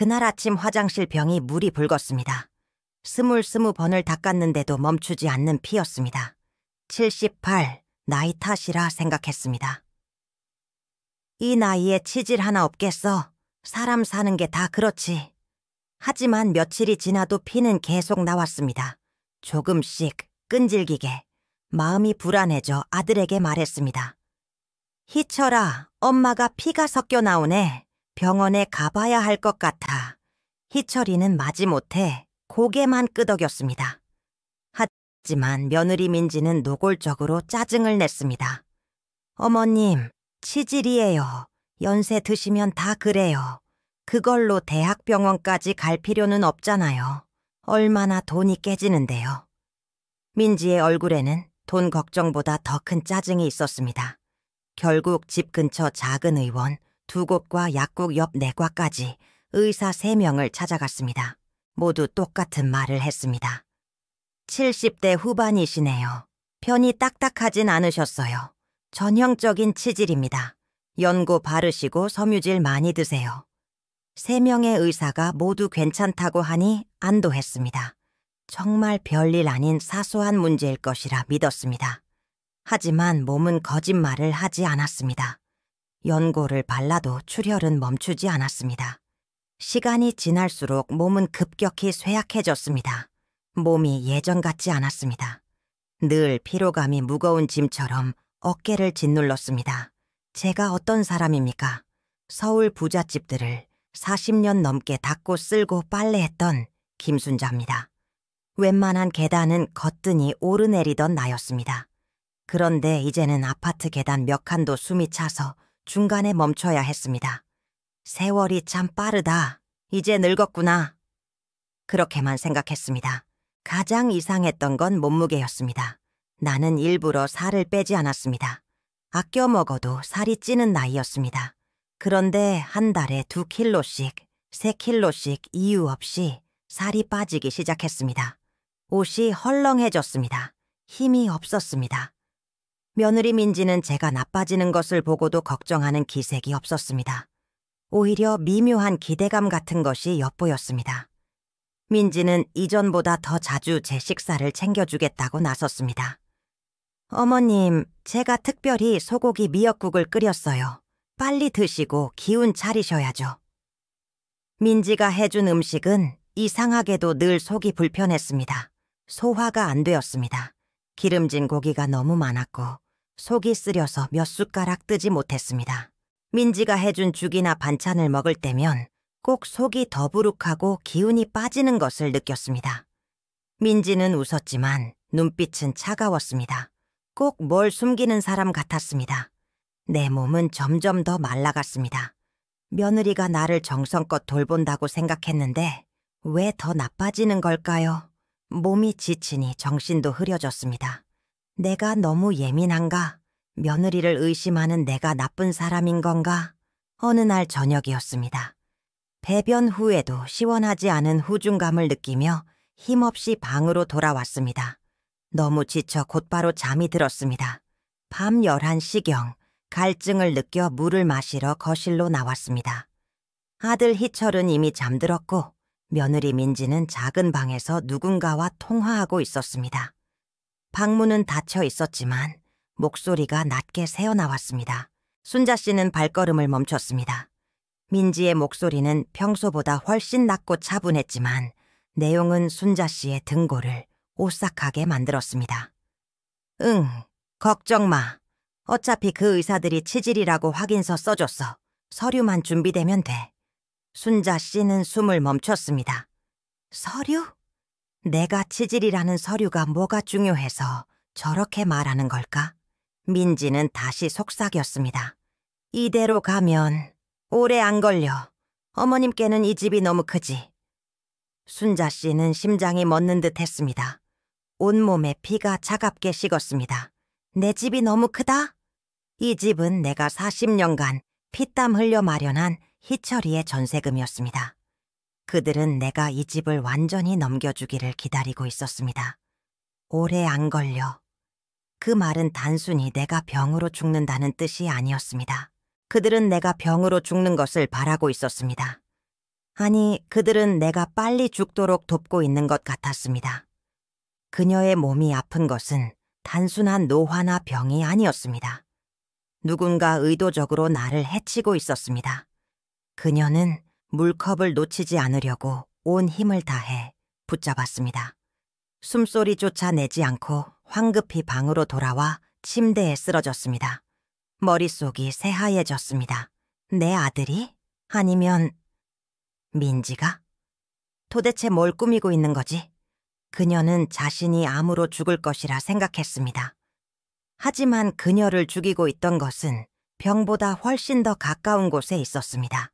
그날 아침 화장실 병이 물이 붉었습니다. 20번을 닦았는데도 멈추지 않는 피였습니다. 78, 나이 탓이라 생각했습니다. 이 나이에 치질 하나 없겠어. 사람 사는 게 다 그렇지. 하지만 며칠이 지나도 피는 계속 나왔습니다. 조금씩 끈질기게. 마음이 불안해져 아들에게 말했습니다. 희철아, 엄마가 피가 섞여 나오네. 병원에 가봐야 할 것 같아. 희철이는 마지못해 고개만 끄덕였습니다. 하지만 며느리 민지는 노골적으로 짜증을 냈습니다. 어머님, 치질이에요. 연세 드시면 다 그래요. 그걸로 대학병원까지 갈 필요는 없잖아요. 얼마나 돈이 깨지는데요. 민지의 얼굴에는 돈 걱정보다 더 큰 짜증이 있었습니다. 결국 집 근처 작은 의원 2곳과 약국 옆 내과까지 의사 3명을 찾아갔습니다. 모두 똑같은 말을 했습니다. 70대 후반이시네요. 편이 딱딱하진 않으셨어요. 전형적인 치질입니다. 연고 바르시고 섬유질 많이 드세요. 3명의 의사가 모두 괜찮다고 하니 안도했습니다. 정말 별일 아닌 사소한 문제일 것이라 믿었습니다. 하지만 몸은 거짓말을 하지 않았습니다. 연고를 발라도 출혈은 멈추지 않았습니다. 시간이 지날수록 몸은 급격히 쇠약해졌습니다. 몸이 예전 같지 않았습니다. 늘 피로감이 무거운 짐처럼 어깨를 짓눌렀습니다. 제가 어떤 사람입니까? 서울 부잣집들을 40년 넘게 닦고 쓸고 빨래했던 김순자입니다. 웬만한 계단은 거뜬히 오르내리던 나였습니다. 그런데 이제는 아파트 계단 몇 칸도 숨이 차서 중간에 멈춰야 했습니다. 세월이 참 빠르다. 이제 늙었구나. 그렇게만 생각했습니다. 가장 이상했던 건 몸무게였습니다. 나는 일부러 살을 빼지 않았습니다. 아껴 먹어도 살이 찌는 나이였습니다. 그런데 한 달에 2kg씩, 3kg씩 이유 없이 살이 빠지기 시작했습니다. 옷이 헐렁해졌습니다. 힘이 없었습니다. 며느리 민지는 제가 나빠지는 것을 보고도 걱정하는 기색이 없었습니다. 오히려 미묘한 기대감 같은 것이 엿보였습니다. 민지는 이전보다 더 자주 제 식사를 챙겨주겠다고 나섰습니다. 어머님, 제가 특별히 소고기 미역국을 끓였어요. 빨리 드시고 기운 차리셔야죠. 민지가 해준 음식은 이상하게도 늘 속이 불편했습니다. 소화가 안 되었습니다. 기름진 고기가 너무 많았고 속이 쓰려서 몇 숟가락 뜨지 못했습니다. 민지가 해준 죽이나 반찬을 먹을 때면 꼭 속이 더부룩하고 기운이 빠지는 것을 느꼈습니다. 민지는 웃었지만 눈빛은 차가웠습니다. 꼭 뭘 숨기는 사람 같았습니다. 내 몸은 점점 더 말라갔습니다. 며느리가 나를 정성껏 돌본다고 생각했는데 왜 더 나빠지는 걸까요? 몸이 지치니 정신도 흐려졌습니다. 내가 너무 예민한가? 며느리를 의심하는 내가 나쁜 사람인 건가? 어느 날 저녁이었습니다. 배변 후에도 시원하지 않은 후중감을 느끼며 힘없이 방으로 돌아왔습니다. 너무 지쳐 곧바로 잠이 들었습니다. 밤 11시경 갈증을 느껴 물을 마시러 거실로 나왔습니다. 아들 희철은 이미 잠들었고 며느리 민지는 작은 방에서 누군가와 통화하고 있었습니다. 방문은 닫혀 있었지만 목소리가 낮게 새어나왔습니다. 순자 씨는 발걸음을 멈췄습니다. 민지의 목소리는 평소보다 훨씬 낮고 차분했지만 내용은 순자 씨의 등골을 오싹하게 만들었습니다. 응, 걱정 마. 어차피 그 의사들이 치질이라고 확인서 써줬어. 서류만 준비되면 돼. 순자 씨는 숨을 멈췄습니다. 서류? 내가 치질이라는 서류가 뭐가 중요해서 저렇게 말하는 걸까? 민지는 다시 속삭였습니다. 이대로 가면 오래 안 걸려. 어머님께는 이 집이 너무 크지. 순자 씨는 심장이 멎는 듯 했습니다. 온몸에 피가 차갑게 식었습니다. 내 집이 너무 크다? 이 집은 내가 40년간 피땀 흘려 마련한 희철이의 전세금이었습니다. 그들은 내가 이 집을 완전히 넘겨주기를 기다리고 있었습니다. 오래 안 걸려. 그 말은 단순히 내가 병으로 죽는다는 뜻이 아니었습니다. 그들은 내가 병으로 죽는 것을 바라고 있었습니다. 아니, 그들은 내가 빨리 죽도록 돕고 있는 것 같았습니다. 그녀의 몸이 아픈 것은 단순한 노화나 병이 아니었습니다. 누군가 의도적으로 나를 해치고 있었습니다. 그녀는 물컵을 놓치지 않으려고 온 힘을 다해 붙잡았습니다. 숨소리조차 내지 않고 황급히 방으로 돌아와 침대에 쓰러졌습니다. 머릿속이 새하얘졌습니다. 내 아들이? 아니면 민지가? 도대체 뭘 꾸미고 있는 거지? 그녀는 자신이 암으로 죽을 것이라 생각했습니다. 하지만 그녀를 죽이고 있던 것은 병보다 훨씬 더 가까운 곳에 있었습니다.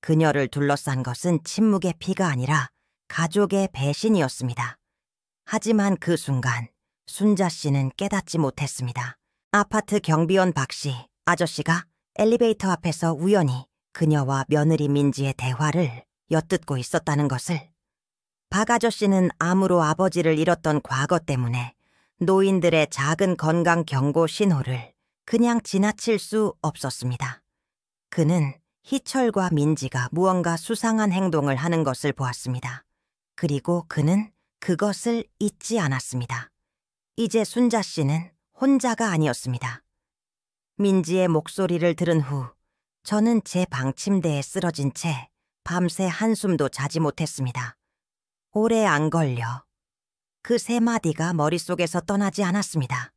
그녀를 둘러싼 것은 침묵의 피가 아니라 가족의 배신이었습니다. 하지만 그 순간 순자 씨는 깨닫지 못했습니다. 아파트 경비원 박 씨, 아저씨가 엘리베이터 앞에서 우연히 그녀와 며느리 민지의 대화를 엿듣고 있었다는 것을. 박 아저씨는 암으로 아버지를 잃었던 과거 때문에 노인들의 작은 건강 경고 신호를 그냥 지나칠 수 없었습니다. 그는 희철과 민지가 무언가 수상한 행동을 하는 것을 보았습니다. 그리고 그는 그것을 잊지 않았습니다. 이제 순자 씨는 혼자가 아니었습니다. 민지의 목소리를 들은 후 저는 제 방 침대에 쓰러진 채 밤새 한숨도 자지 못했습니다. 오래 안 걸려 그 세 마디가 머릿속에서 떠나지 않았습니다.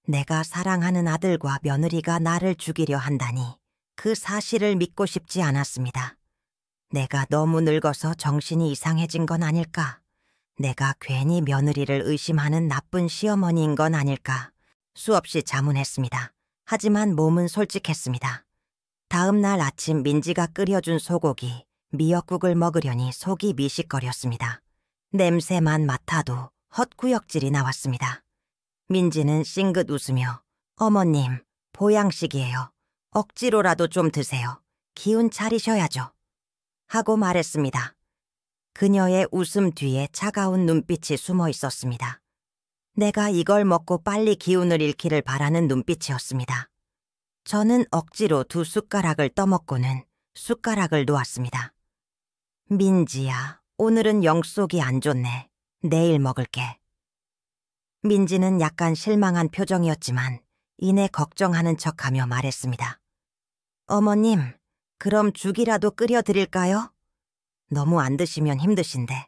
내가 사랑하는 아들과 며느리가 나를 죽이려 한다니 그 사실을 믿고 싶지 않았습니다. 내가 너무 늙어서 정신이 이상해진 건 아닐까? 내가 괜히 며느리를 의심하는 나쁜 시어머니인 건 아닐까? 수없이 자문했습니다. 하지만 몸은 솔직했습니다. 다음 날 아침 민지가 끓여준 소고기, 미역국을 먹으려니 속이 미식거렸습니다. 냄새만 맡아도 헛구역질이 나왔습니다. 민지는 싱긋 웃으며 어머님, 보양식이에요. 억지로라도 좀 드세요. 기운 차리셔야죠. 하고 말했습니다. 그녀의 웃음 뒤에 차가운 눈빛이 숨어 있었습니다. 내가 이걸 먹고 빨리 기운을 잃기를 바라는 눈빛이었습니다. 저는 억지로 2숟가락을 떠먹고는 숟가락을 놓았습니다. 민지야, 오늘은 영속이 안 좋네. 내일 먹을게. 민지는 약간 실망한 표정이었지만 이내 걱정하는 척하며 말했습니다. 어머님, 그럼 죽이라도 끓여드릴까요? 너무 안 드시면 힘드신데.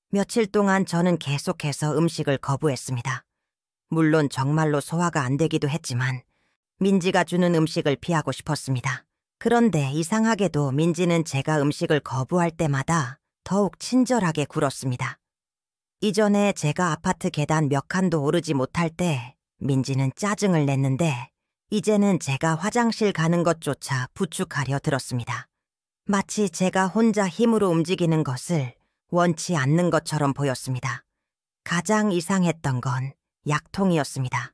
며칠 동안 저는 계속해서 음식을 거부했습니다. 물론 정말로 소화가 안 되기도 했지만 민지가 주는 음식을 피하고 싶었습니다. 그런데 이상하게도 민지는 제가 음식을 거부할 때마다 더욱 친절하게 굴었습니다. 이전에 제가 아파트 계단 몇 칸도 오르지 못할 때 민지는 짜증을 냈는데 이제는 제가 화장실 가는 것조차 부축하려 들었습니다. 마치 제가 혼자 힘으로 움직이는 것을 원치 않는 것처럼 보였습니다. 가장 이상했던 건 약통이었습니다.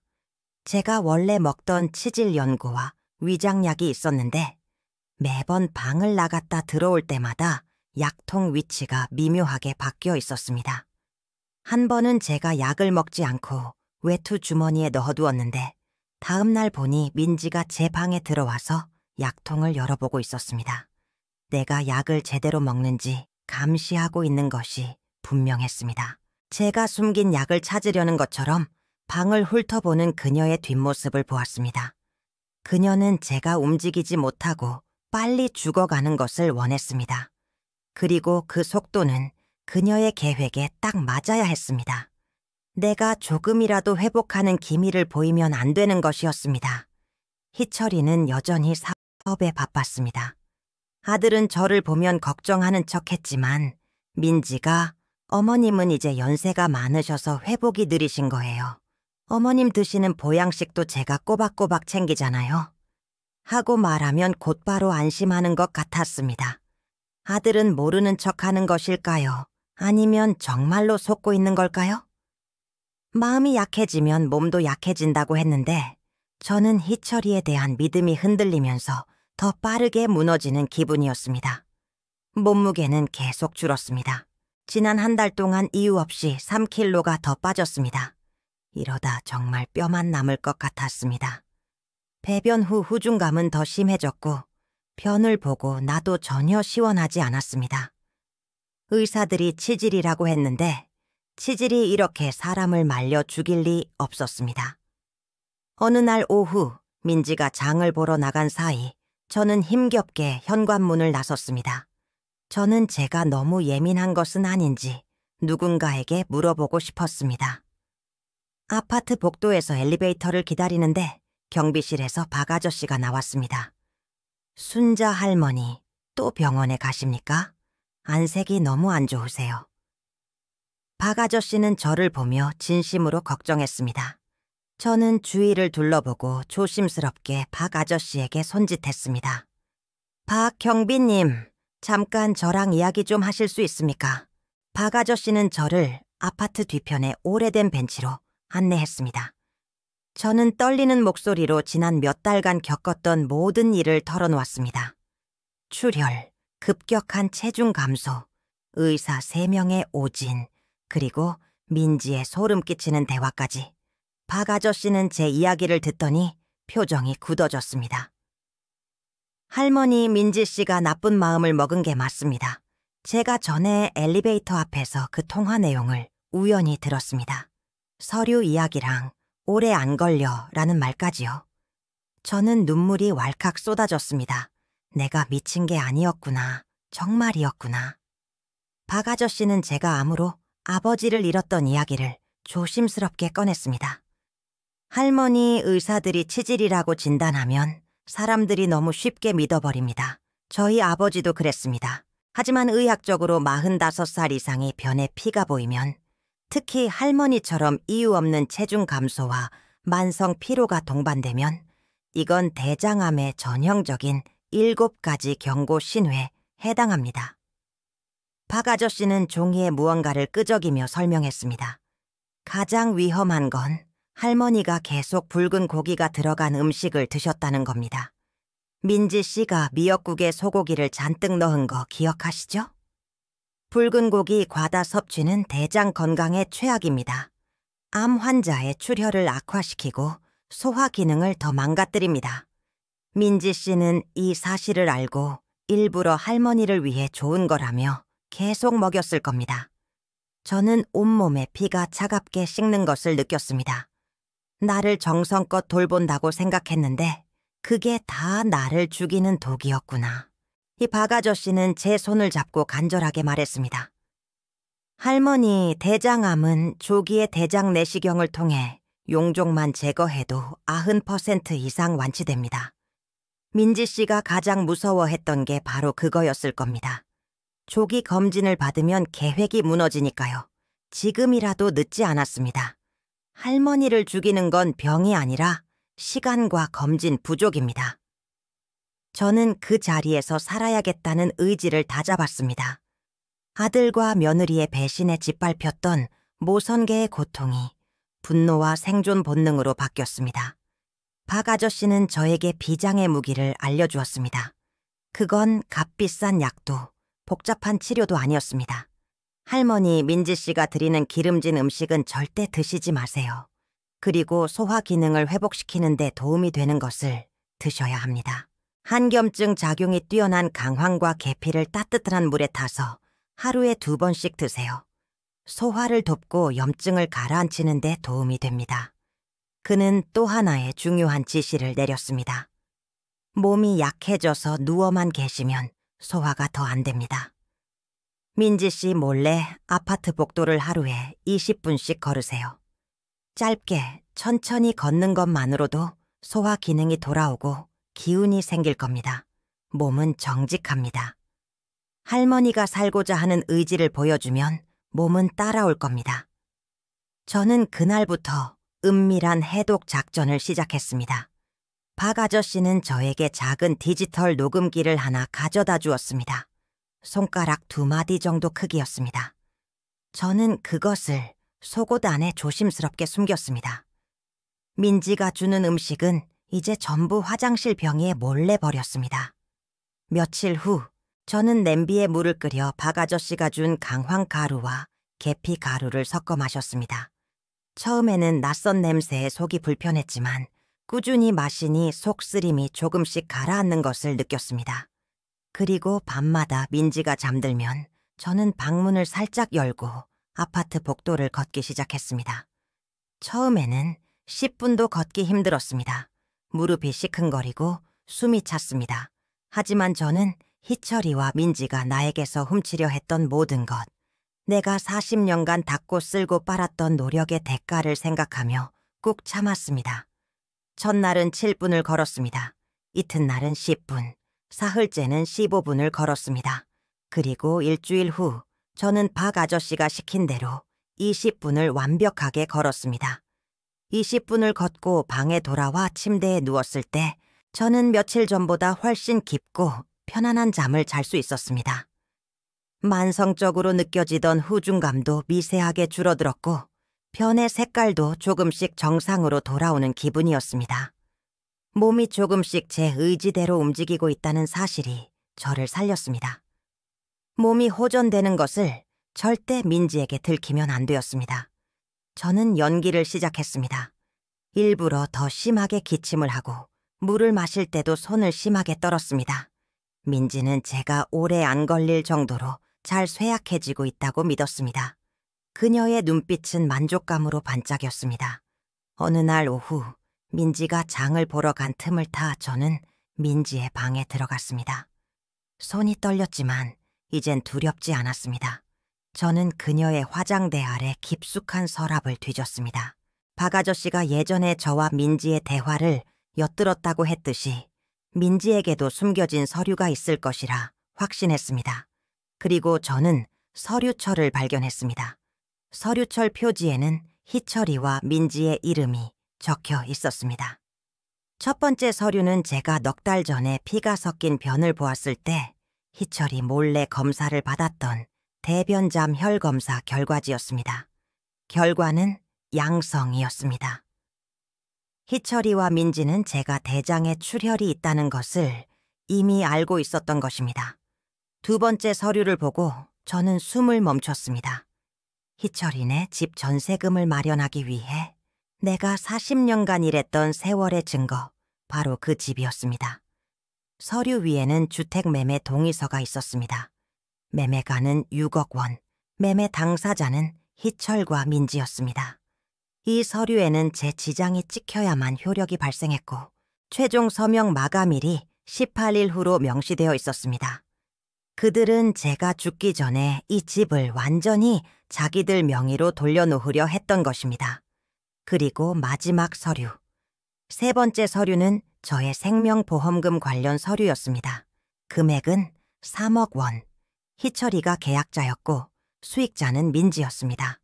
제가 원래 먹던 치질 연고와 위장약이 있었는데 매번 방을 나갔다 들어올 때마다 약통 위치가 미묘하게 바뀌어 있었습니다. 한 번은 제가 약을 먹지 않고 외투 주머니에 넣어두었는데 다음 날 보니 민지가 제 방에 들어와서 약통을 열어보고 있었습니다. 내가 약을 제대로 먹는지 감시하고 있는 것이 분명했습니다. 제가 숨긴 약을 찾으려는 것처럼 방을 훑어보는 그녀의 뒷모습을 보았습니다. 그녀는 제가 움직이지 못하고 빨리 죽어가는 것을 원했습니다. 그리고 그 속도는 그녀의 계획에 딱 맞아야 했습니다. 내가 조금이라도 회복하는 기미를 보이면 안 되는 것이었습니다. 희철이는 여전히 사업에 바빴습니다. 아들은 저를 보면 걱정하는 척했지만 민지가 어머님은 이제 연세가 많으셔서 회복이 느리신 거예요. 어머님 드시는 보양식도 제가 꼬박꼬박 챙기잖아요. 하고 말하면 곧바로 안심하는 것 같았습니다. 아들은 모르는 척하는 것일까요? 아니면 정말로 속고 있는 걸까요? 마음이 약해지면 몸도 약해진다고 했는데 저는 희철이에 대한 믿음이 흔들리면서 더 빠르게 무너지는 기분이었습니다. 몸무게는 계속 줄었습니다. 지난 한 달 동안 이유 없이 3kg가 더 빠졌습니다. 이러다 정말 뼈만 남을 것 같았습니다. 배변 후 후중감은 더 심해졌고 변을 보고 나도 전혀 시원하지 않았습니다. 의사들이 치질이라고 했는데 치질이 이렇게 사람을 말려 죽일 리 없었습니다. 어느 날 오후 민지가 장을 보러 나간 사이 저는 힘겹게 현관문을 나섰습니다. 저는 제가 너무 예민한 것은 아닌지 누군가에게 물어보고 싶었습니다. 아파트 복도에서 엘리베이터를 기다리는데 경비실에서 박 아저씨가 나왔습니다. 순자 할머니, 또 병원에 가십니까? 안색이 너무 안 좋으세요. 박 아저씨는 저를 보며 진심으로 걱정했습니다. 저는 주위를 둘러보고 조심스럽게 박 아저씨에게 손짓했습니다. 박 경비님, 잠깐 저랑 이야기 좀 하실 수 있습니까? 박 아저씨는 저를 아파트 뒤편의 오래된 벤치로 안내했습니다. 저는 떨리는 목소리로 지난 몇 달간 겪었던 모든 일을 털어놓았습니다. 출혈, 급격한 체중 감소, 의사 3명의 오진, 그리고 민지의 소름 끼치는 대화까지. 박 아저씨는 제 이야기를 듣더니 표정이 굳어졌습니다. 할머니 민지 씨가 나쁜 마음을 먹은 게 맞습니다. 제가 전에 엘리베이터 앞에서 그 통화 내용을 우연히 들었습니다. 서류 이야기랑 오래 안 걸려 라는 말까지요. 저는 눈물이 왈칵 쏟아졌습니다. 내가 미친 게 아니었구나. 정말이었구나. 박 아저씨는 제가 암으로 아버지를 잃었던 이야기를 조심스럽게 꺼냈습니다. 할머니 의사들이 치질이라고 진단하면 사람들이 너무 쉽게 믿어버립니다. 저희 아버지도 그랬습니다. 하지만 의학적으로 45살 이상이 변에 피가 보이면, 특히 할머니처럼 이유 없는 체중 감소와 만성 피로가 동반되면 이건 대장암의 전형적인 7가지 경고 신호에 해당합니다. 박 아저씨는 종이에 무언가를 끄적이며 설명했습니다. 가장 위험한 건 할머니가 계속 붉은 고기가 들어간 음식을 드셨다는 겁니다. 민지 씨가 미역국에 소고기를 잔뜩 넣은 거 기억하시죠? 붉은 고기 과다 섭취는 대장 건강에 최악입니다. 암 환자의 출혈을 악화시키고 소화 기능을 더 망가뜨립니다. 민지 씨는 이 사실을 알고 일부러 할머니를 위해 좋은 거라며 계속 먹였을 겁니다. 저는 온몸에 피가 차갑게 식는 것을 느꼈습니다. 나를 정성껏 돌본다고 생각했는데 그게 다 나를 죽이는 독이었구나. 이 박 아저씨는 제 손을 잡고 간절하게 말했습니다. 할머니, 대장암은 조기의 대장 내시경을 통해 용종만 제거해도 90% 이상 완치됩니다. 민지 씨가 가장 무서워했던 게 바로 그거였을 겁니다. 조기 검진을 받으면 계획이 무너지니까요. 지금이라도 늦지 않았습니다. 할머니를 죽이는 건 병이 아니라 시간과 검진 부족입니다. 저는 그 자리에서 살아야겠다는 의지를 다잡았습니다. 아들과 며느리의 배신에 짓밟혔던 모성계의 고통이 분노와 생존 본능으로 바뀌었습니다. 박 아저씨는 저에게 비장의 무기를 알려주었습니다. 그건 값비싼 약도 복잡한 치료도 아니었습니다. 할머니 민지 씨가 드리는 기름진 음식은 절대 드시지 마세요. 그리고 소화 기능을 회복시키는 데 도움이 되는 것을 드셔야 합니다. 한겸증 작용이 뛰어난 강황과 계피를 따뜻한 물에 타서 하루에 2번씩 드세요. 소화를 돕고 염증을 가라앉히는 데 도움이 됩니다. 그는 또 하나의 중요한 지시를 내렸습니다. 몸이 약해져서 누워만 계시면 소화가 더 안 됩니다. 민지 씨 몰래 아파트 복도를 하루에 20분씩 걸으세요. 짧게 천천히 걷는 것만으로도 소화 기능이 돌아오고 기운이 생길 겁니다. 몸은 정직합니다. 할머니가 살고자 하는 의지를 보여주면 몸은 따라올 겁니다. 저는 그날부터 은밀한 해독 작전을 시작했습니다. 박 아저씨는 저에게 작은 디지털 녹음기를 하나 가져다 주었습니다. 손가락 2마디 정도 크기였습니다. 저는 그것을 속옷 안에 조심스럽게 숨겼습니다. 민지가 주는 음식은 이제 전부 화장실 병이에 몰래 버렸습니다. 며칠 후 저는 냄비에 물을 끓여 박 아저씨가 준 강황 가루와 계피 가루를 섞어 마셨습니다. 처음에는 낯선 냄새에 속이 불편했지만 꾸준히 마시니 속쓰림이 조금씩 가라앉는 것을 느꼈습니다. 그리고 밤마다 민지가 잠들면 저는 방문을 살짝 열고 아파트 복도를 걷기 시작했습니다. 처음에는 10분도 걷기 힘들었습니다. 무릎이 시큰거리고 숨이 찼습니다. 하지만 저는 희철이와 민지가 나에게서 훔치려 했던 모든 것, 내가 40년간 닦고 쓸고 빨았던 노력의 대가를 생각하며 꾹 참았습니다. 첫날은 7분을 걸었습니다. 이튿날은 10분, 사흘째는 15분을 걸었습니다. 그리고 일주일 후 저는 박 아저씨가 시킨 대로 20분을 완벽하게 걸었습니다. 20분을 걷고 방에 돌아와 침대에 누웠을 때 저는 며칠 전보다 훨씬 깊고 편안한 잠을 잘 수 있었습니다. 만성적으로 느껴지던 후중감도 미세하게 줄어들었고 변의 색깔도 조금씩 정상으로 돌아오는 기분이었습니다. 몸이 조금씩 제 의지대로 움직이고 있다는 사실이 저를 살렸습니다. 몸이 호전되는 것을 절대 민지에게 들키면 안 되었습니다. 저는 연기를 시작했습니다. 일부러 더 심하게 기침을 하고 물을 마실 때도 손을 심하게 떨었습니다. 민지는 제가 오래 안 걸릴 정도로 잘 쇠약해지고 있다고 믿었습니다. 그녀의 눈빛은 만족감으로 반짝였습니다. 어느 날 오후 민지가 장을 보러 간 틈을 타 저는 민지의 방에 들어갔습니다. 손이 떨렸지만 이젠 두렵지 않았습니다. 저는 그녀의 화장대 아래 깊숙한 서랍을 뒤졌습니다. 박 아저씨가 예전에 저와 민지의 대화를 엿들었다고 했듯이 민지에게도 숨겨진 서류가 있을 것이라 확신했습니다. 그리고 저는 서류철을 발견했습니다. 서류철 표지에는 희철이와 민지의 이름이 적혀 있었습니다. 첫 번째 서류는 제가 넉 달 전에 피가 섞인 변을 보았을 때 희철이 몰래 검사를 받았던 대변잠 혈검사 결과지였습니다. 결과는 양성이었습니다. 희철이와 민지는 제가 대장에 출혈이 있다는 것을 이미 알고 있었던 것입니다. 두 번째 서류를 보고 저는 숨을 멈췄습니다. 희철이네 집 전세금을 마련하기 위해 내가 40년간 일했던 세월의 증거, 바로 그 집이었습니다. 서류 위에는 주택 매매 동의서가 있었습니다. 매매가는 6억 원, 매매 당사자는 희철과 민지였습니다. 이 서류에는 제 지장이 찍혀야만 효력이 발생했고 최종 서명 마감일이 18일 후로 명시되어 있었습니다. 그들은 제가 죽기 전에 이 집을 완전히 자기들 명의로 돌려놓으려 했던 것입니다. 그리고 마지막 서류. 세 번째 서류는 저의 생명보험금 관련 서류였습니다. 금액은 3억 원. 희철이가 계약자였고 수익자는 민지였습니다.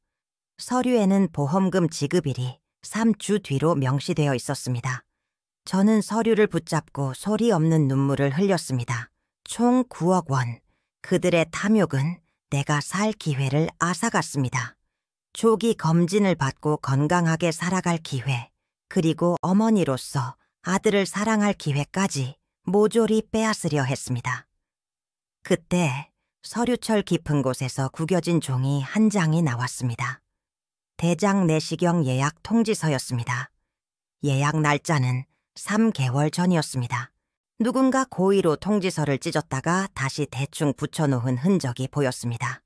서류에는 보험금 지급일이 3주 뒤로 명시되어 있었습니다. 저는 서류를 붙잡고 소리 없는 눈물을 흘렸습니다. 총 9억 원. 그들의 탐욕은 내가 살 기회를 앗아갔습니다. 조기 검진을 받고 건강하게 살아갈 기회, 그리고 어머니로서 아들을 사랑할 기회까지 모조리 빼앗으려 했습니다. 그때 서류철 깊은 곳에서 구겨진 종이 한 장이 나왔습니다. 대장 내시경 예약 통지서였습니다. 예약 날짜는 3개월 전이었습니다. 누군가 고의로 통지서를 찢었다가 다시 대충 붙여놓은 흔적이 보였습니다.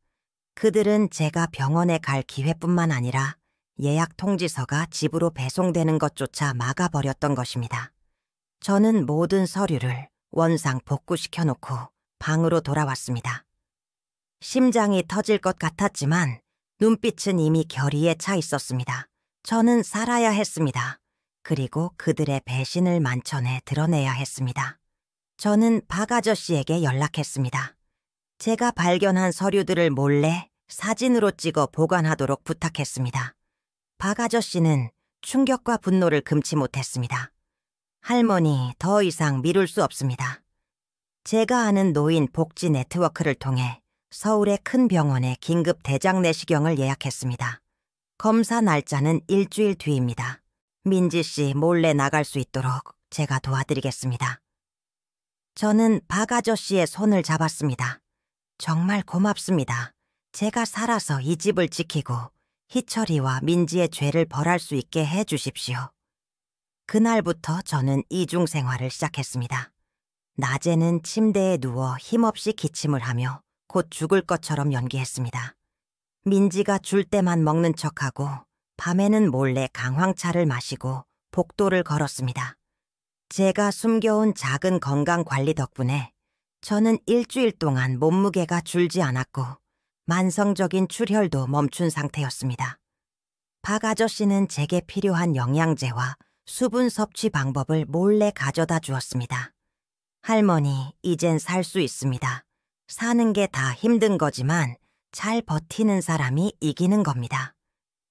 그들은 제가 병원에 갈 기회뿐만 아니라 예약 통지서가 집으로 배송되는 것조차 막아버렸던 것입니다. 저는 모든 서류를 원상 복구시켜놓고 방으로 돌아왔습니다. 심장이 터질 것 같았지만 눈빛은 이미 결의에 차 있었습니다. 저는 살아야 했습니다. 그리고 그들의 배신을 만천에 드러내야 했습니다. 저는 박 아저씨에게 연락했습니다. 제가 발견한 서류들을 몰래 사진으로 찍어 보관하도록 부탁했습니다. 박 아저씨는 충격과 분노를 금치 못했습니다. 할머니, 더 이상 미룰 수 없습니다. 제가 아는 노인 복지 네트워크를 통해 서울의 큰 병원에 긴급 대장 내시경을 예약했습니다. 검사 날짜는 일주일 뒤입니다. 민지 씨 몰래 나갈 수 있도록 제가 도와드리겠습니다. 저는 박 아저씨의 손을 잡았습니다. 정말 고맙습니다. 제가 살아서 이 집을 지키고 희철이와 민지의 죄를 벌할 수 있게 해 주십시오. 그날부터 저는 이중 생활을 시작했습니다. 낮에는 침대에 누워 힘없이 기침을 하며 곧 죽을 것처럼 연기했습니다. 민지가 줄 때만 먹는 척하고 밤에는 몰래 강황차를 마시고 복도를 걸었습니다. 제가 숨겨온 작은 건강관리 덕분에 저는 일주일 동안 몸무게가 줄지 않았고 만성적인 출혈도 멈춘 상태였습니다. 박 아저씨는 제게 필요한 영양제와 수분 섭취 방법을 몰래 가져다 주었습니다. 할머니, 이젠 살 수 있습니다. 사는 게 다 힘든 거지만 잘 버티는 사람이 이기는 겁니다.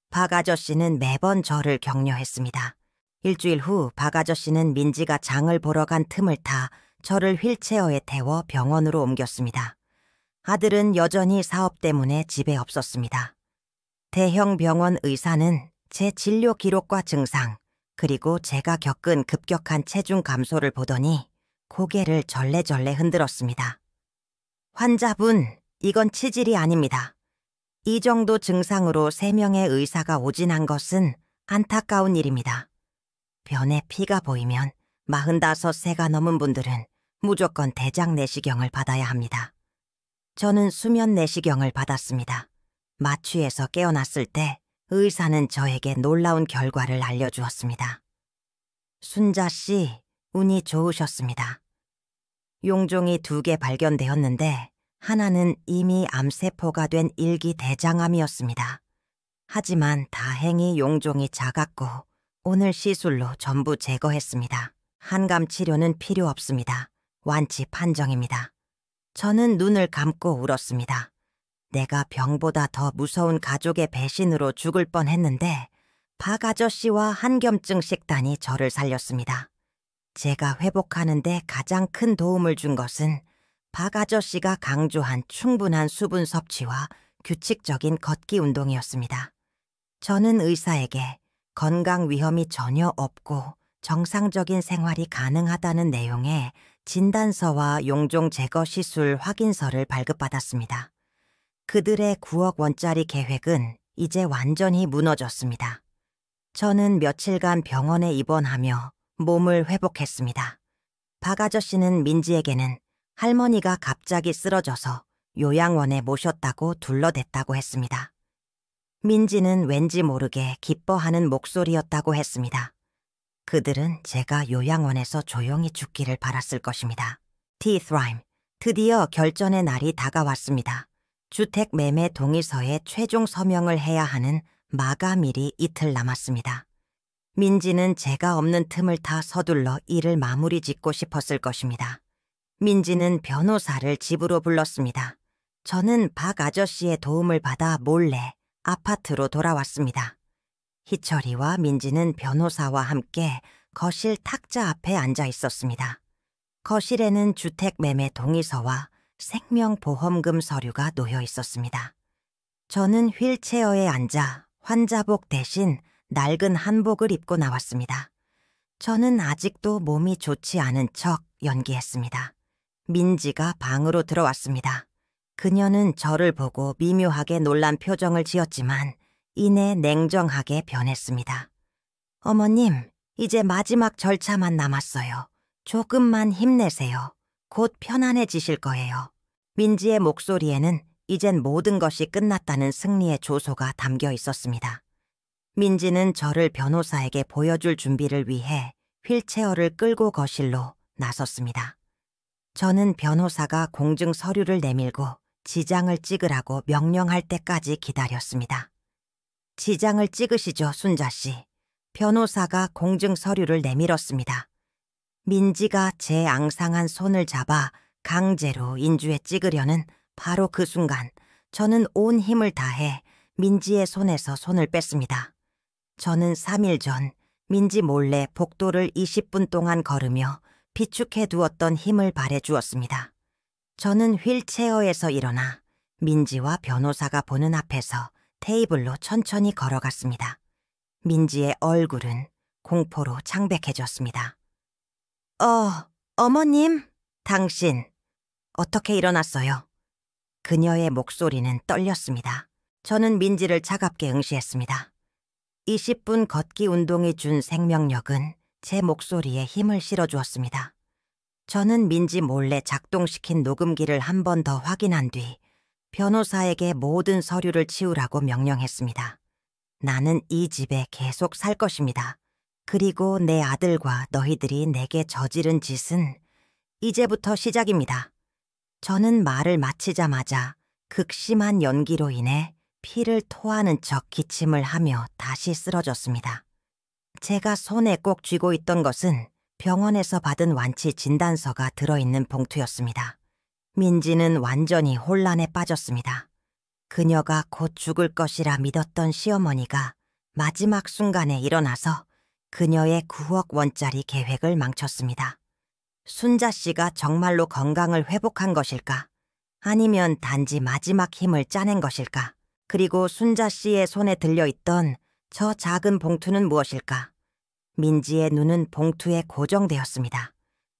박 아저씨는 매번 저를 격려했습니다. 일주일 후 박 아저씨는 민지가 장을 보러 간 틈을 타 저를 휠체어에 태워 병원으로 옮겼습니다. 아들은 여전히 사업 때문에 집에 없었습니다. 대형 병원 의사는 제 진료 기록과 증상, 그리고 제가 겪은 급격한 체중 감소를 보더니 고개를 절레절레 흔들었습니다. 환자분, 이건 치질이 아닙니다. 이 정도 증상으로 3명의 의사가 오진한 것은 안타까운 일입니다. 변에 피가 보이면 45세가 넘은 분들은 무조건 대장 내시경을 받아야 합니다. 저는 수면 내시경을 받았습니다. 마취에서 깨어났을 때 의사는 저에게 놀라운 결과를 알려주었습니다. 순자 씨, 운이 좋으셨습니다. 용종이 2개 발견되었는데 하나는 이미 암세포가 된 일기 대장암이었습니다. 하지만 다행히 용종이 작았고 오늘 시술로 전부 제거했습니다. 한감 치료는 필요 없습니다. 완치 판정입니다. 저는 눈을 감고 울었습니다. 내가 병보다 더 무서운 가족의 배신으로 죽을 뻔했는데 박 아저씨와 한겸증 식단이 저를 살렸습니다. 제가 회복하는 데 가장 큰 도움을 준 것은 박 아저씨가 강조한 충분한 수분 섭취와 규칙적인 걷기 운동이었습니다. 저는 의사에게 건강 위험이 전혀 없고 정상적인 생활이 가능하다는 내용의 진단서와 용종 제거 시술 확인서를 발급받았습니다. 그들의 9억 원짜리 계획은 이제 완전히 무너졌습니다. 저는 며칠간 병원에 입원하며 몸을 회복했습니다. 박 아저씨는 민지에게는 할머니가 갑자기 쓰러져서 요양원에 모셨다고 둘러댔다고 했습니다. 민지는 왠지 모르게 기뻐하는 목소리였다고 했습니다. 그들은 제가 요양원에서 조용히 죽기를 바랐을 것입니다. 티스라임, 드디어 결전의 날이 다가왔습니다. 주택 매매 동의서에 최종 서명을 해야 하는 마감일이 이틀 남았습니다. 민지는 제가 없는 틈을 타 서둘러 일을 마무리 짓고 싶었을 것입니다. 민지는 변호사를 집으로 불렀습니다. 저는 박 아저씨의 도움을 받아 몰래 아파트로 돌아왔습니다. 희철이와 민지는 변호사와 함께 거실 탁자 앞에 앉아 있었습니다. 거실에는 주택 매매 동의서와 생명보험금 서류가 놓여 있었습니다. 저는 휠체어에 앉아 환자복 대신 낡은 한복을 입고 나왔습니다. 저는 아직도 몸이 좋지 않은 척 연기했습니다. 민지가 방으로 들어왔습니다. 그녀는 저를 보고 미묘하게 놀란 표정을 지었지만 이내 냉정하게 변했습니다. 어머님, 이제 마지막 절차만 남았어요. 조금만 힘내세요. 곧 편안해지실 거예요. 민지의 목소리에는 이젠 모든 것이 끝났다는 승리의 조소가 담겨 있었습니다. 민지는 저를 변호사에게 보여줄 준비를 위해 휠체어를 끌고 거실로 나섰습니다. 저는 변호사가 공증 서류를 내밀고 지장을 찍으라고 명령할 때까지 기다렸습니다. 지장을 찍으시죠, 순자 씨. 변호사가 공증 서류를 내밀었습니다. 민지가 제 앙상한 손을 잡아 강제로 인주에 찍으려는 바로 그 순간 저는 온 힘을 다해 민지의 손에서 손을 뺐습니다. 저는 3일 전 민지 몰래 복도를 20분 동안 걸으며 비축해 두었던 힘을 발해 주었습니다. 저는 휠체어에서 일어나 민지와 변호사가 보는 앞에서 테이블로 천천히 걸어갔습니다. 민지의 얼굴은 공포로 창백해졌습니다. 어머님, 당신 어떻게 일어났어요? 그녀의 목소리는 떨렸습니다. 저는 민지를 차갑게 응시했습니다. 20분 걷기 운동이 준 생명력은 제 목소리에 힘을 실어주었습니다. 저는 민지 몰래 작동시킨 녹음기를 한 번 더 확인한 뒤 변호사에게 모든 서류를 치우라고 명령했습니다. 나는 이 집에 계속 살 것입니다. 그리고 내 아들과 너희들이 내게 저지른 짓은 이제부터 시작입니다. 저는 말을 마치자마자 극심한 연기로 인해 피를 토하는 척 기침을 하며 다시 쓰러졌습니다. 제가 손에 꼭 쥐고 있던 것은 병원에서 받은 완치 진단서가 들어있는 봉투였습니다. 민지는 완전히 혼란에 빠졌습니다. 그녀가 곧 죽을 것이라 믿었던 시어머니가 마지막 순간에 일어나서 그녀의 9억 원짜리 계획을 망쳤습니다. 순자 씨가 정말로 건강을 회복한 것일까? 아니면 단지 마지막 힘을 짜낸 것일까? 그리고 순자 씨의 손에 들려있던 저 작은 봉투는 무엇일까? 민지의 눈은 봉투에 고정되었습니다.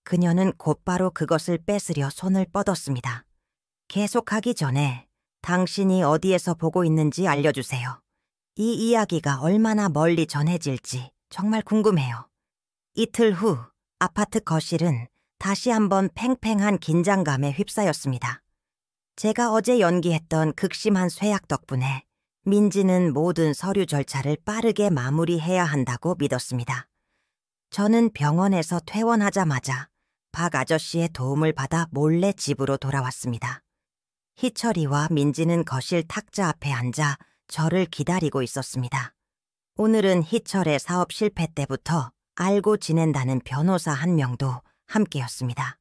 그녀는 곧바로 그것을 뺏으려 손을 뻗었습니다. 계속하기 전에 당신이 어디에서 보고 있는지 알려주세요. 이 이야기가 얼마나 멀리 전해질지 정말 궁금해요. 이틀 후 아파트 거실은 다시 한번 팽팽한 긴장감에 휩싸였습니다. 제가 어제 연기했던 극심한 쇠약 덕분에 민지는 모든 서류 절차를 빠르게 마무리해야 한다고 믿었습니다. 저는 병원에서 퇴원하자마자 박 아저씨의 도움을 받아 몰래 집으로 돌아왔습니다. 희철이와 민지는 거실 탁자 앞에 앉아 저를 기다리고 있었습니다. 오늘은 희철의 사업 실패 때부터 알고 지낸다는 변호사 한 명도 함께였습니다.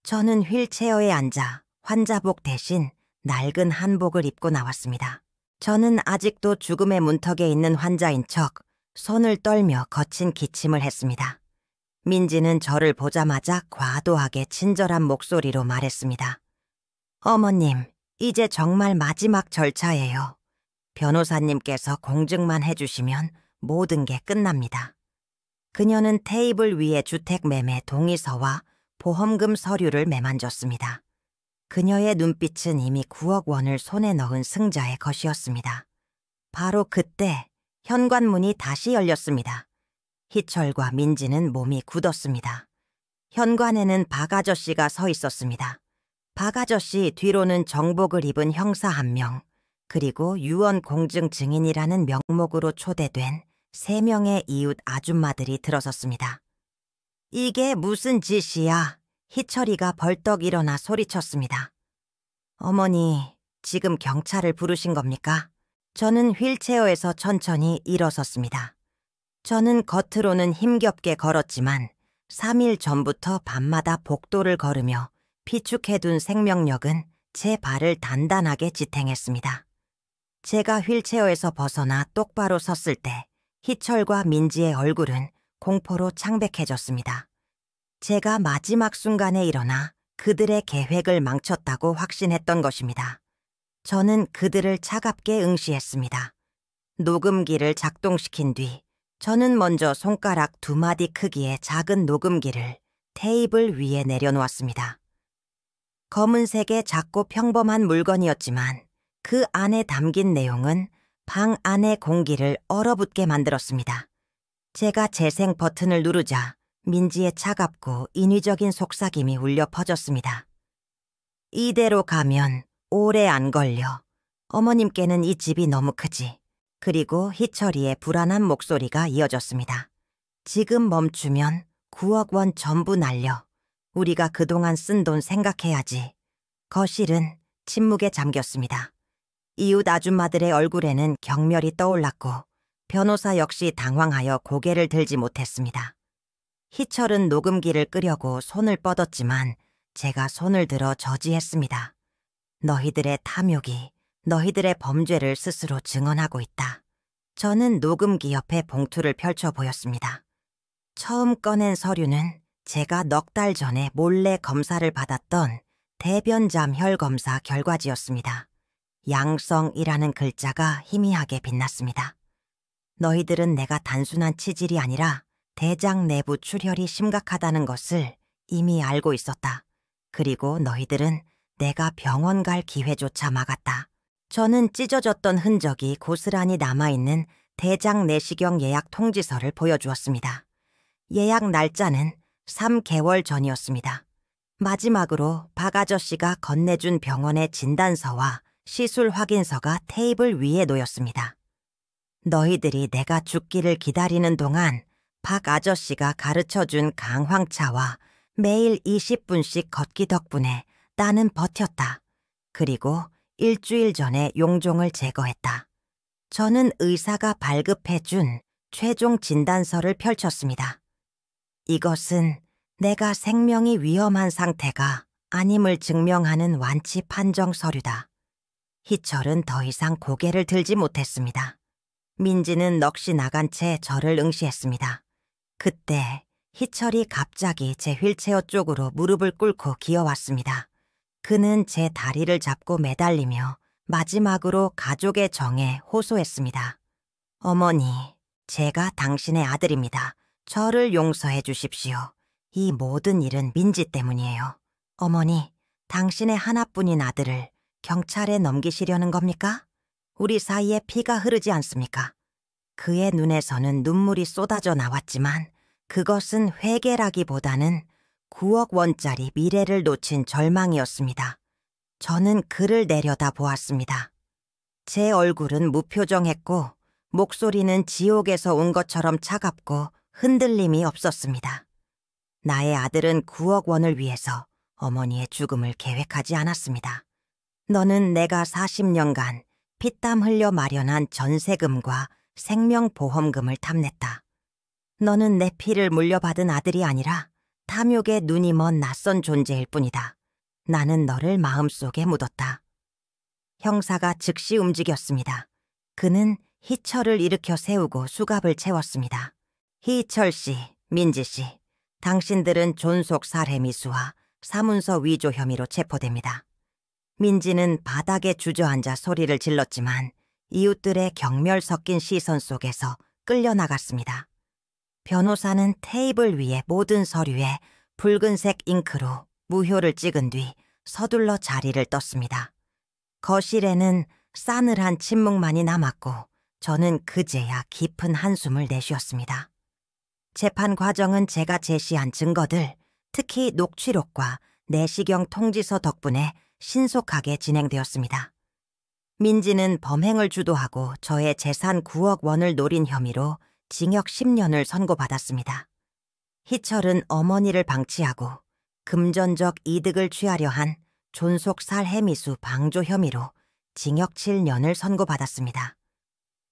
저는 휠체어에 앉아 환자복 대신 낡은 한복을 입고 나왔습니다. 저는 아직도 죽음의 문턱에 있는 환자인 척 손을 떨며 거친 기침을 했습니다. 민지는 저를 보자마자 과도하게 친절한 목소리로 말했습니다. 어머님, 이제 정말 마지막 절차예요. 변호사님께서 공증만 해주시면 모든 게 끝납니다. 그녀는 테이블 위에 주택매매 동의서와 보험금 서류를 매만졌습니다. 그녀의 눈빛은 이미 9억 원을 손에 넣은 승자의 것이었습니다. 바로 그때 현관문이 다시 열렸습니다. 희철과 민지는 몸이 굳었습니다. 현관에는 박 아저씨가 서 있었습니다. 박 아저씨 뒤로는 정복을 입은 형사 한 명, 그리고 유언 공증 증인이라는 명목으로 초대된 3명의 이웃 아줌마들이 들어섰습니다. 이게 무슨 짓이야? 희철이가 벌떡 일어나 소리쳤습니다. 어머니, 지금 경찰을 부르신 겁니까? 저는 휠체어에서 천천히 일어섰습니다. 저는 겉으로는 힘겹게 걸었지만 3일 전부터 밤마다 복도를 걸으며 비축해둔 생명력은 제 발을 단단하게 지탱했습니다. 제가 휠체어에서 벗어나 똑바로 섰을 때 희철과 민지의 얼굴은 공포로 창백해졌습니다. 제가 마지막 순간에 일어나 그들의 계획을 망쳤다고 확신했던 것입니다. 저는 그들을 차갑게 응시했습니다. 녹음기를 작동시킨 뒤 저는 먼저 손가락 2마디 크기의 작은 녹음기를 테이블 위에 내려놓았습니다. 검은색의 작고 평범한 물건이었지만 그 안에 담긴 내용은 방 안의 공기를 얼어붙게 만들었습니다. 제가 재생 버튼을 누르자 민지의 차갑고 인위적인 속삭임이 울려 퍼졌습니다. 이대로 가면 오래 안 걸려. 어머님께는 이 집이 너무 크지. 그리고 희철이의 불안한 목소리가 이어졌습니다. 지금 멈추면 9억 원 전부 날려. 우리가 그동안 쓴 돈 생각해야지. 거실은 침묵에 잠겼습니다. 이웃 아줌마들의 얼굴에는 경멸이 떠올랐고 변호사 역시 당황하여 고개를 들지 못했습니다. 희철은 녹음기를 끄려고 손을 뻗었지만 제가 손을 들어 저지했습니다. 너희들의 탐욕이 너희들의 범죄를 스스로 증언하고 있다. 저는 녹음기 옆에 봉투를 펼쳐 보였습니다. 처음 꺼낸 서류는 제가 넉 달 전에 몰래 검사를 받았던 대변잠 혈검사 결과지였습니다. 양성이라는 글자가 희미하게 빛났습니다. 너희들은 내가 단순한 치질이 아니라 대장 내부 출혈이 심각하다는 것을 이미 알고 있었다. 그리고 너희들은 내가 병원 갈 기회조차 막았다. 저는 찢어졌던 흔적이 고스란히 남아있는 대장 내시경 예약 통지서를 보여주었습니다. 예약 날짜는 3개월 전이었습니다. 마지막으로 박 아저씨가 건네준 병원의 진단서와 시술 확인서가 테이블 위에 놓였습니다. 너희들이 내가 죽기를 기다리는 동안 박 아저씨가 가르쳐준 강황차와 매일 20분씩 걷기 덕분에 나는 버텼다. 그리고 일주일 전에 용종을 제거했다. 저는 의사가 발급해준 최종 진단서를 펼쳤습니다. 이것은 내가 생명이 위험한 상태가 아님을 증명하는 완치 판정 서류다. 희철은 더 이상 고개를 들지 못했습니다. 민지는 넋이 나간 채 저를 응시했습니다. 그때 희철이 갑자기 제 휠체어 쪽으로 무릎을 꿇고 기어왔습니다. 그는 제 다리를 잡고 매달리며 마지막으로 가족의 정에 호소했습니다. 어머니, 제가 당신의 아들입니다. 저를 용서해 주십시오. 이 모든 일은 민지 때문이에요. 어머니, 당신의 하나뿐인 아들을 경찰에 넘기시려는 겁니까? 우리 사이에 피가 흐르지 않습니까? 그의 눈에서는 눈물이 쏟아져 나왔지만 그것은 회개라기보다는 9억 원짜리 미래를 놓친 절망이었습니다. 저는 그를 내려다 보았습니다. 제 얼굴은 무표정했고 목소리는 지옥에서 온 것처럼 차갑고 흔들림이 없었습니다. 나의 아들은 9억 원을 위해서 어머니의 죽음을 계획하지 않았습니다. 너는 내가 40년간 피땀 흘려 마련한 전세금과 생명보험금을 탐냈다. 너는 내 피를 물려받은 아들이 아니라 탐욕에 눈이 먼 낯선 존재일 뿐이다. 나는 너를 마음속에 묻었다. 형사가 즉시 움직였습니다. 그는 희철을 일으켜 세우고 수갑을 채웠습니다. 희철 씨, 민지 씨, 당신들은 존속 살해 미수와 사문서 위조 혐의로 체포됩니다. 민지는 바닥에 주저앉아 소리를 질렀지만 이웃들의 경멸 섞인 시선 속에서 끌려나갔습니다. 변호사는 테이블 위의 모든 서류에 붉은색 잉크로 무효를 찍은 뒤 서둘러 자리를 떴습니다. 거실에는 싸늘한 침묵만이 남았고 저는 그제야 깊은 한숨을 내쉬었습니다. 재판 과정은 제가 제시한 증거들, 특히 녹취록과 내시경 통지서 덕분에 신속하게 진행되었습니다. 민지는 범행을 주도하고 저의 재산 9억 원을 노린 혐의로 징역 10년을 선고받았습니다. 희철은 어머니를 방치하고 금전적 이득을 취하려 한 존속 살해 미수 방조 혐의로 징역 7년을 선고받았습니다.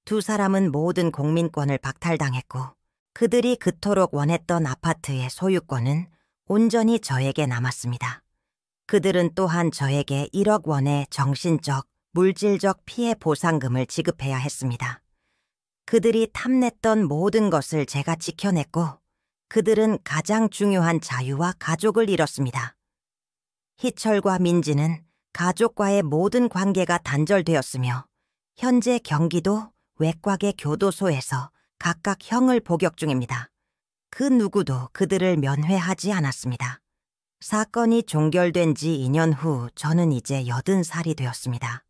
두 사람은 모든 공민권을 박탈당했고 그들이 그토록 원했던 아파트의 소유권은 온전히 저에게 남았습니다. 그들은 또한 저에게 1억 원의 정신적, 물질적 피해 보상금을 지급해야 했습니다. 그들이 탐냈던 모든 것을 제가 지켜냈고 그들은 가장 중요한 자유와 가족을 잃었습니다. 희철과 민지는 가족과의 모든 관계가 단절되었으며 현재 경기도 외곽의 교도소에서 각각 형을 복역 중입니다. 그 누구도 그들을 면회하지 않았습니다. 사건이 종결된 지 2년 후 저는 이제 80살이 되었습니다.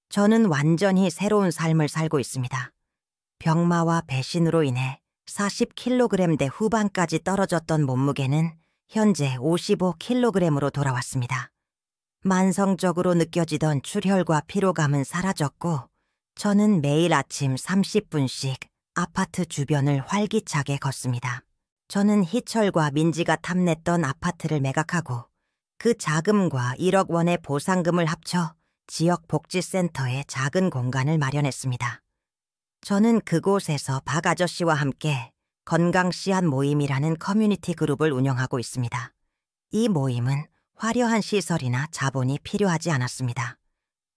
저는 완전히 새로운 삶을 살고 있습니다. 병마와 배신으로 인해 40kg대 후반까지 떨어졌던 몸무게는 현재 55kg으로 돌아왔습니다. 만성적으로 느껴지던 출혈과 피로감은 사라졌고 저는 매일 아침 30분씩 아파트 주변을 활기차게 걷습니다. 저는 희철과 민지가 탐냈던 아파트를 매각하고 그 자금과 1억 원의 보상금을 합쳐 지역 복지센터에 작은 공간을 마련했습니다. 저는 그곳에서 박 아저씨와 함께 건강 씨앗 모임이라는 커뮤니티 그룹을 운영하고 있습니다. 이 모임은 화려한 시설이나 자본이 필요하지 않았습니다.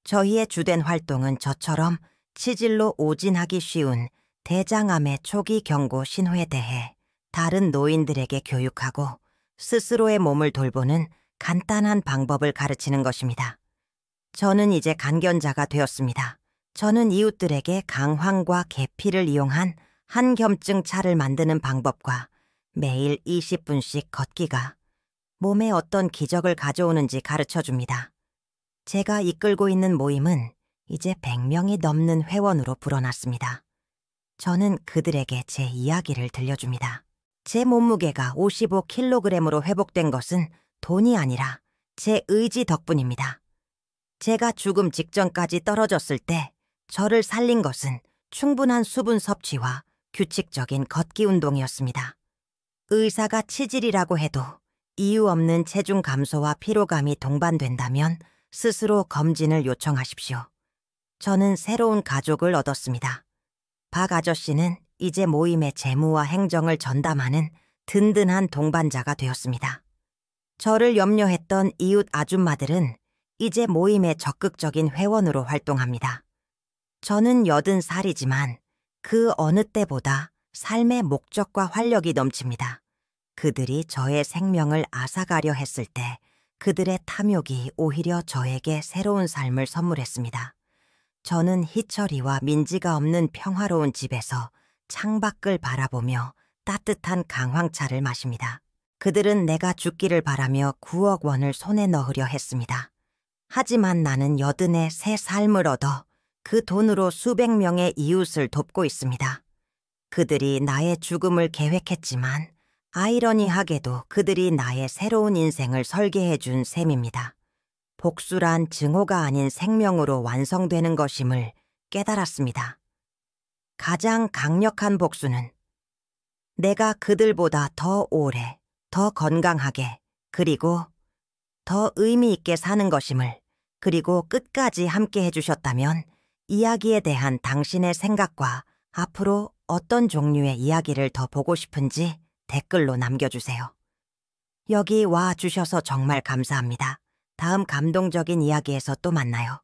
저희의 주된 활동은 저처럼 치질로 오진하기 쉬운 대장암의 초기 경고 신호에 대해 다른 노인들에게 교육하고 스스로의 몸을 돌보는 간단한 방법을 가르치는 것입니다. 저는 이제 간견자가 되었습니다. 저는 이웃들에게 강황과 계피를 이용한 한겸증 차를 만드는 방법과 매일 20분씩 걷기가 몸에 어떤 기적을 가져오는지 가르쳐줍니다. 제가 이끌고 있는 모임은 이제 100명이 넘는 회원으로 불어났습니다. 저는 그들에게 제 이야기를 들려줍니다. 제 몸무게가 55kg으로 회복된 것은 돈이 아니라 제 의지 덕분입니다. 제가 죽음 직전까지 떨어졌을 때 저를 살린 것은 충분한 수분 섭취와 규칙적인 걷기 운동이었습니다. 의사가 치질이라고 해도 이유 없는 체중 감소와 피로감이 동반된다면 스스로 검진을 요청하십시오. 저는 새로운 가족을 얻었습니다. 박 아저씨는 이제 모임의 재무와 행정을 전담하는 든든한 동반자가 되었습니다. 저를 염려했던 이웃 아줌마들은 이제 모임의 적극적인 회원으로 활동합니다. 저는 80살이지만 그 어느 때보다 삶의 목적과 활력이 넘칩니다. 그들이 저의 생명을 앗아가려 했을 때 그들의 탐욕이 오히려 저에게 새로운 삶을 선물했습니다. 저는 희철이와 민지가 없는 평화로운 집에서 창밖을 바라보며 따뜻한 강황차를 마십니다. 그들은 내가 죽기를 바라며 9억 원을 손에 넣으려 했습니다. 하지만 나는 여든의 새 삶을 얻어 그 돈으로 수백 명의 이웃을 돕고 있습니다. 그들이 나의 죽음을 계획했지만 아이러니하게도 그들이 나의 새로운 인생을 설계해 준 셈입니다. 복수란 증오가 아닌 생명으로 완성되는 것임을 깨달았습니다. 가장 강력한 복수는 내가 그들보다 더 오래, 더 건강하게, 그리고 더 의미 있게 사는 것임을, 그리고 끝까지 함께 해주셨다면 이야기에 대한 당신의 생각과 앞으로 어떤 종류의 이야기를 더 보고 싶은지 댓글로 남겨주세요. 여기 와 주셔서 정말 감사합니다. 다음 감동적인 이야기에서 또 만나요.